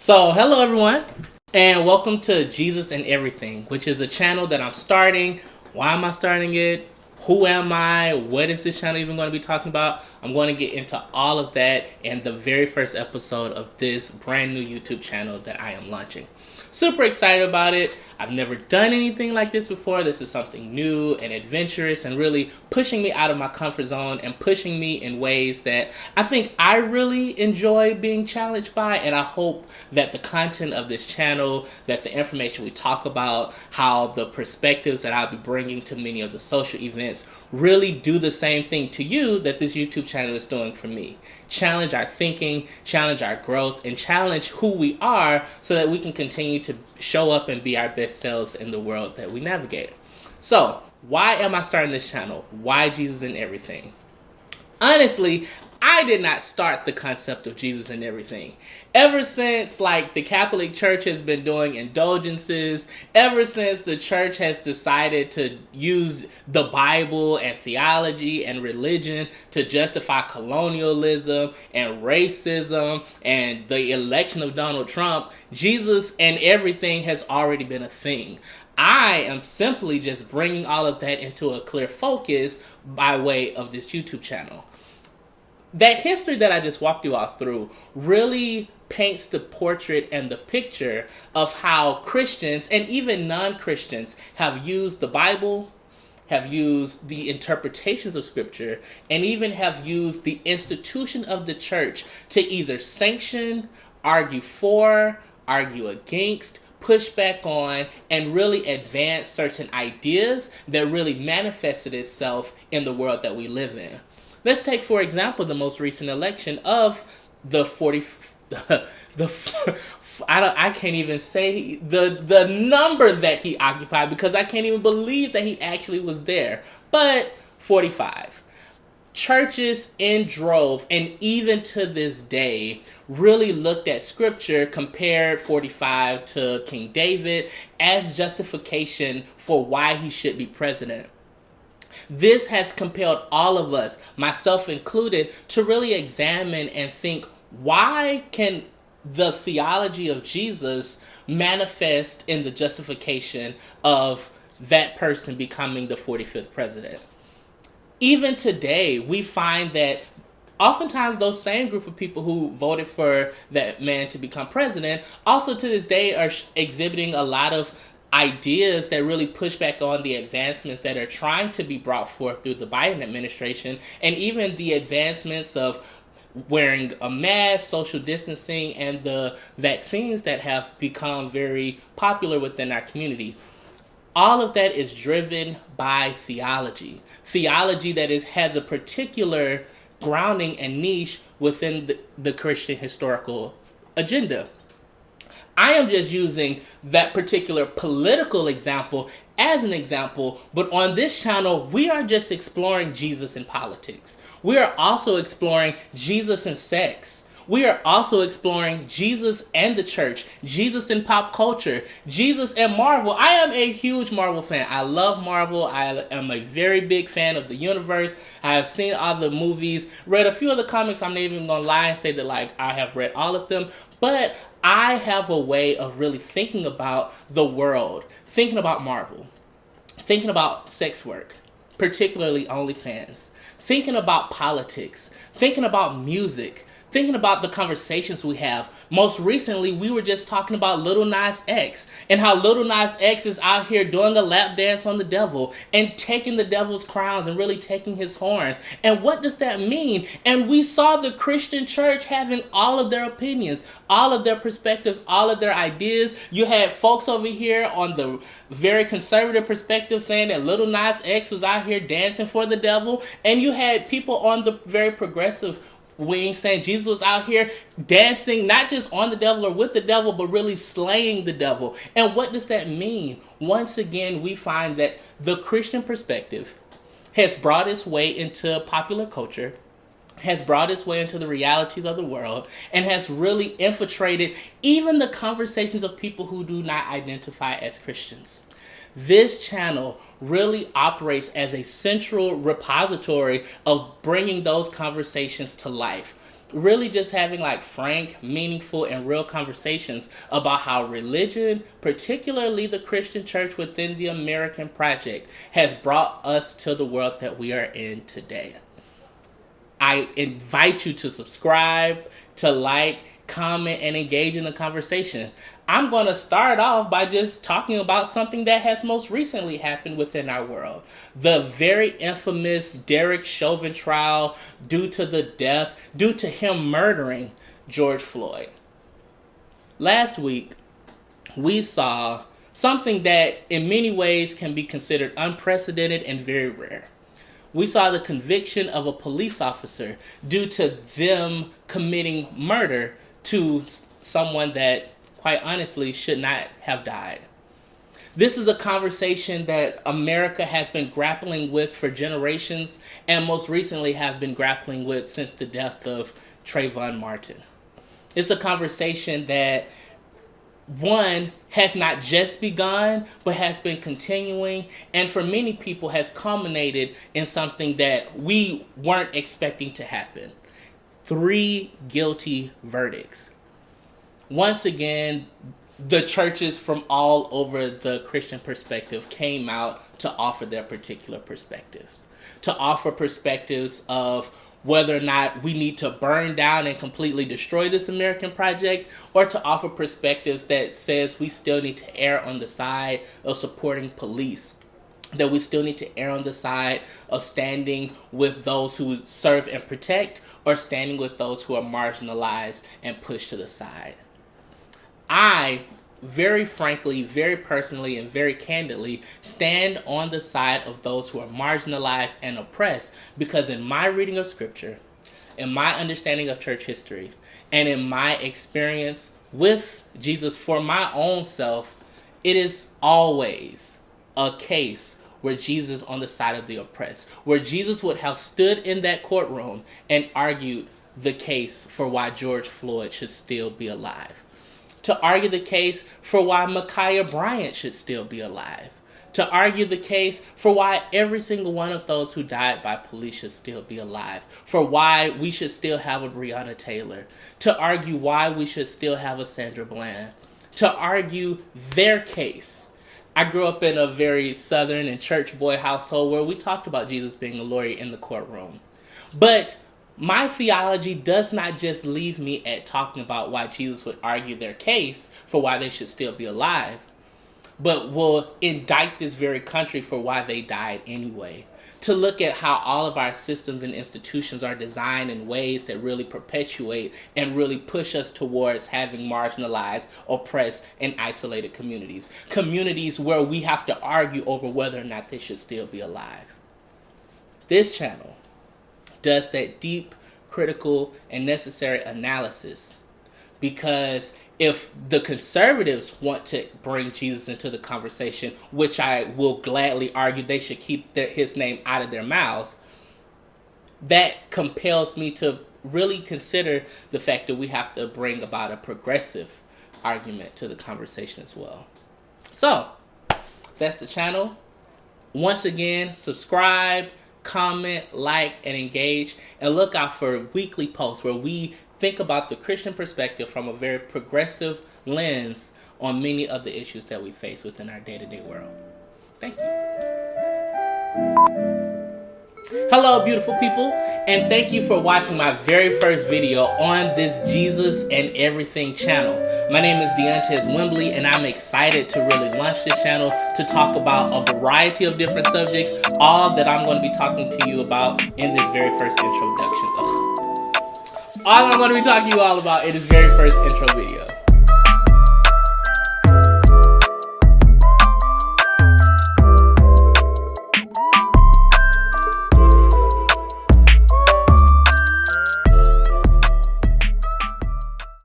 So, hello everyone, and welcome to Jesus and Everything, which is a channel that I'm starting. Why am I starting it? Who am I? What is this channel even going to be talking about? I'm going to get into all of that in the very first episode of this brand new YouTube channel that I am launching. Super excited about it. I've never done anything like this before. This is something new and adventurous and really pushing me out of my comfort zone and pushing me in ways that I think I really enjoy being challenged by. And I hope that the content of this channel, that the information we talk about, how the perspectives that I'll be bringing to many of the social events really do the same thing to you that this YouTube channel is doing for me. Challenge our thinking, challenge our growth, and challenge who we are so that we can continue to show up and be our best selves in the world that we navigate. So, why am I starting this channel? Why Jesus and Everything? Honestly, I did not start the concept of Jesus and Everything. Ever since the Catholic Church has been doing indulgences, ever since the church has decided to use the Bible and theology and religion to justify colonialism and racism and the election of Donald Trump, Jesus and Everything has already been a thing. I am simply just bringing all of that into a clear focus by way of this YouTube channel. That history that I just walked you all through really paints the portrait and the picture of how Christians and even non-Christians have used the Bible, have used the interpretations of Scripture, and even have used the institution of the church to either sanction, argue for, argue against, push back on, and really advance certain ideas that really manifested itself in the world that we live in. Let's take, for example, the most recent election of I can't even say the number that he occupied because I can't even believe that he actually was there. But 45. Churches in drove, and even to this day, really looked at Scripture, compared 45 to King David as justification for why he should be president. This has compelled all of us, myself included, to really examine and think, why can the theology of Jesus manifest in the justification of that person becoming the 45th president? Even today, we find that oftentimes those same group of people who voted for that man to become president also to this day are exhibiting a lot of ideas that really push back on the advancements that are trying to be brought forth through the Biden administration, and even the advancements of wearing a mask, social distancing, and the vaccines that have become very popular within our community. All of that is driven by theology. Theology that has a particular grounding and niche within the Christian historical agenda. I am just using that particular political example as an example, but on this channel, we are just exploring Jesus in politics. We are also exploring Jesus in sex. We are also exploring Jesus and the church, Jesus in pop culture, Jesus and Marvel. I am a huge Marvel fan. I love Marvel. I am a very big fan of the universe. I have seen all the movies, read a few of the comics. I'm not even going to lie and say that I have read all of them, but I have a way of really thinking about the world, thinking about Marvel, thinking about sex work, particularly OnlyFans, thinking about politics, thinking about music, thinking about the conversations we have. Most recently, we were just talking about Lil Nas X and how Lil Nas X is out here doing a lap dance on the devil and taking the devil's crowns and really taking his horns. And what does that mean? And we saw the Christian church having all of their opinions, all of their perspectives, all of their ideas. You had folks over here on the very conservative perspective saying that Lil Nas X was out here dancing for the devil. And you had people on the very progressive wing saying Jesus was out here dancing not just on the devil or with the devil, but really slaying the devil. And what does that mean? Once again, we find that the Christian perspective has brought its way into popular culture, has brought its way into the realities of the world, and has really infiltrated even the conversations of people who do not identify as Christians. This channel really operates as a central repository of bringing those conversations to life. really just having like frank, meaningful, and real conversations about how religion, particularly the Christian church within the American project, has brought us to the world that we are in today. I invite you to subscribe, to like, comment, and engage in the conversation. I'm going to start off by just talking about something that has most recently happened within our world. The very infamous Derek Chauvin trial due to him murdering George Floyd. Last week, we saw something that in many ways can be considered unprecedented and very rare. We saw the conviction of a police officer due to them committing murder to someone that, quite honestly, should not have died. This is a conversation that America has been grappling with for generations, and most recently have been grappling with since the death of Trayvon Martin. It's a conversation that, one, has not just begun, but has been continuing, and for many people has culminated in something that we weren't expecting to happen. 3 guilty verdicts. Once again, the churches from all over the Christian perspective came out to offer their particular perspectives. To offer perspectives of whether or not we need to burn down and completely destroy this American project, or to offer perspectives that says we still need to err on the side of supporting police, that we still need to err on the side of standing with those who serve and protect, or standing with those who are marginalized and pushed to the side. I, very frankly, very personally, and very candidly, stand on the side of those who are marginalized and oppressed, because in my reading of scripture, in my understanding of church history, and in my experience with Jesus for my own self, it is always a case where Jesus is on the side of the oppressed, where Jesus would have stood in that courtroom and argued the case for why George Floyd should still be alive. To argue the case for why Ma'Khia Bryant should still be alive. To argue the case for why every single one of those who died by police should still be alive. For why we should still have a Breonna Taylor. To argue why we should still have a Sandra Bland. To argue their case. I grew up in a very Southern and church boy household where we talked about Jesus being a lawyer in the courtroom. But my theology does not just leave me at talking about why Jesus would argue their case for why they should still be alive, but will indict this very country for why they died anyway. To look at how all of our systems and institutions are designed in ways that really perpetuate and really push us towards having marginalized, oppressed, and isolated communities. Communities where we have to argue over whether or not they should still be alive. This channel does that deep, critical, and necessary analysis, because if the conservatives want to bring Jesus into the conversation, which I will gladly argue they should keep his name out of their mouths, that compels me to really consider the fact that we have to bring about a progressive argument to the conversation as well. So, that's the channel. Once again, subscribe, comment, like, and engage, and look out for weekly posts where we think about the Christian perspective from a very progressive lens on many of the issues that we face within our day-to-day world. Thank you. Hello, beautiful people, and thank you for watching my very first video on this Jesus and Everything channel. My name is Deontez Wembley, and I'm excited to really launch this channel to talk about a variety of different subjects, all that I'm going to be talking to you about in this very first introduction. All I'm going to be talking to you all about in this very first intro video.